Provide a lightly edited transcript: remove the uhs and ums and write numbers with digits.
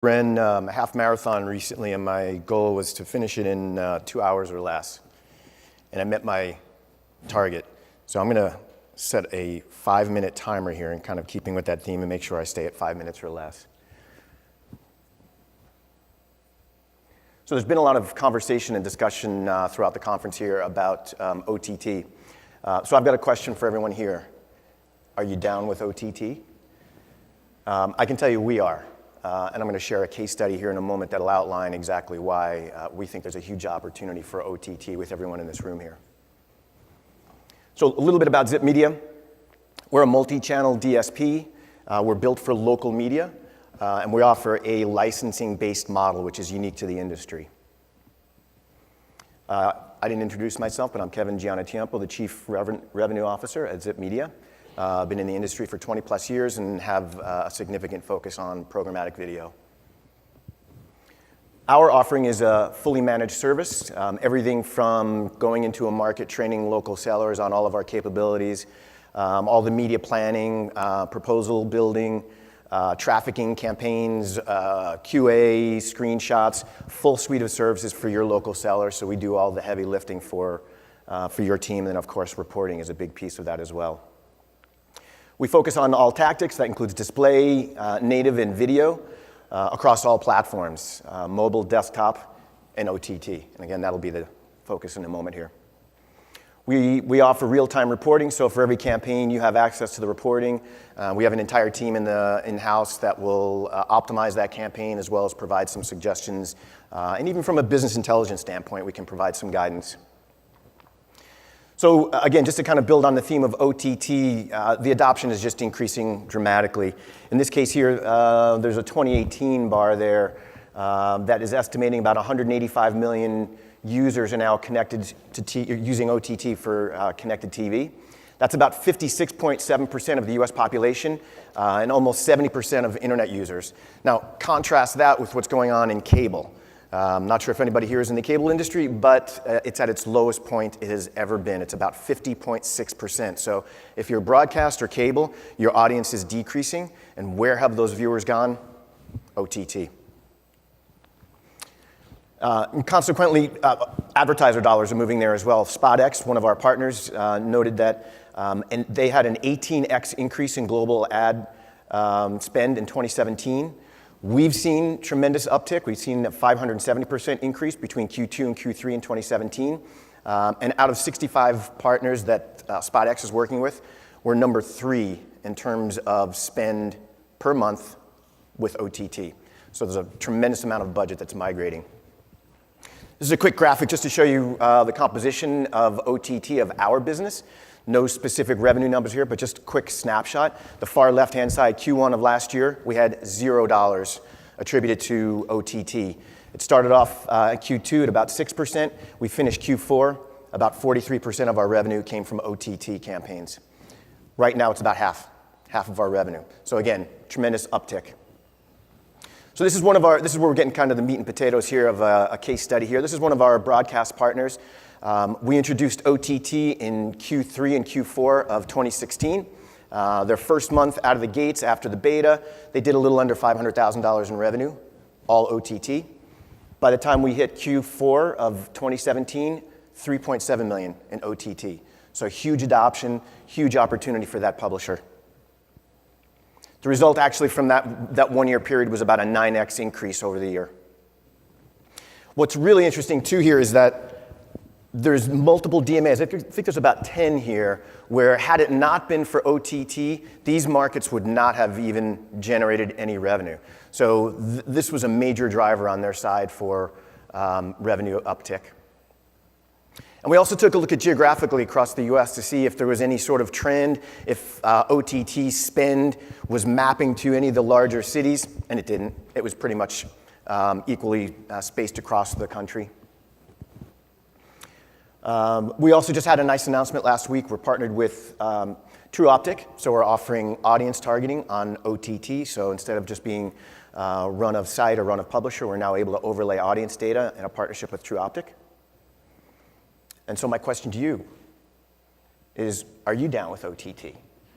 Ran a half marathon recently, and my goal was to finish it in 2 hours or less. And I met my target. So I'm going to set a 5-minute timer here and kind of keeping with that theme and make sure I stay at 5 minutes or less. So there's been a lot of conversation and discussion throughout the conference here about OTT. So I've got a question for everyone here. Are you down with OTT? I can tell you we are. And I'm going to share a case study here in a moment that'll outline exactly why we think there's a huge opportunity for OTT with everyone in this room here. So a little bit about ZypMedia. We're a multi-channel DSP. We're built for local media, and we offer a licensing-based model, which is unique to the industry. I didn't introduce myself, but I'm Kevin Gianatiempo, the Chief Revenue Officer at ZypMedia. Been in the industry for 20 plus years and have a significant focus on programmatic video. Our offering is a fully managed service, everything from going into a market, training local sellers on all of our capabilities, all the media planning, proposal building, trafficking campaigns, QA, screenshots, full suite of services for your local seller. So we do all the heavy lifting for your team, and of course reporting is a big piece of that as well. We focus on all tactics. That includes display, native, and video across all platforms, mobile, desktop, and OTT. And again, that'll be the focus in a moment here. We offer real-time reporting, so for every campaign, you have access to the reporting. We have an entire team in-house that will optimize that campaign as well as provide some suggestions. And even from a business intelligence standpoint, we can provide some guidance. So again, just to kind of build on the theme of OTT, the adoption is just increasing dramatically. In this case here, there's a 2018 bar there that is estimating about 185 million users are now connected to using OTT for connected TV. That's about 56.7% of the US population and almost 70% of internet users. Now, contrast that with what's going on in cable. I'm not sure if anybody here is in the cable industry, but it's at its lowest point it has ever been. It's about 50.6%. So if you're broadcast or cable, your audience is decreasing. And where have those viewers gone? OTT. And consequently, advertiser dollars are moving there as well. SpotX, one of our partners, noted that and they had an 18x increase in global ad spend in 2017. We've seen tremendous uptick. We've seen a 570% increase between Q2 and Q3 in 2017. And out of 65 partners that SpotX is working with, we're number 3 in terms of spend per month with OTT. So there's a tremendous amount of budget that's migrating. This is a quick graphic just to show you the composition of OTT of our business. No specific revenue numbers here, but just a quick snapshot. The far left-hand side, Q1 of last year, we had $0 attributed to OTT. It started off at Q2 at about 6%. We finished Q4, about 43% of our revenue came from OTT campaigns. Right now, it's about half of our revenue. So again, tremendous uptick. So this is where we're getting kind of the meat and potatoes here of a case study here. This is one of our broadcast partners. We introduced OTT in Q3 and Q4 of 2016. Their first month out of the gates after the beta, they did a little under $500,000 in revenue, all OTT. By the time we hit Q4 of 2017, $3.7 million in OTT. So huge adoption, huge opportunity for that publisher. The result actually from that 1 year period was about a 9x increase over the year. What's really interesting too here is that there's multiple DMAs. I think there's about 10 here where had it not been for OTT, these markets would not have even generated any revenue. So this was a major driver on their side for revenue uptick. And we also took a look at geographically across the US to see if there was any sort of trend, if OTT spend was mapping to any of the larger cities, and it didn't. It was pretty much equally spaced across the country. We also just had a nice announcement last week. We're partnered with TrueOptic, so we're offering audience targeting on OTT. So instead of just being run of site or run of publisher, we're now able to overlay audience data in a partnership with TrueOptic. And so my question to you is, are you down with OTT?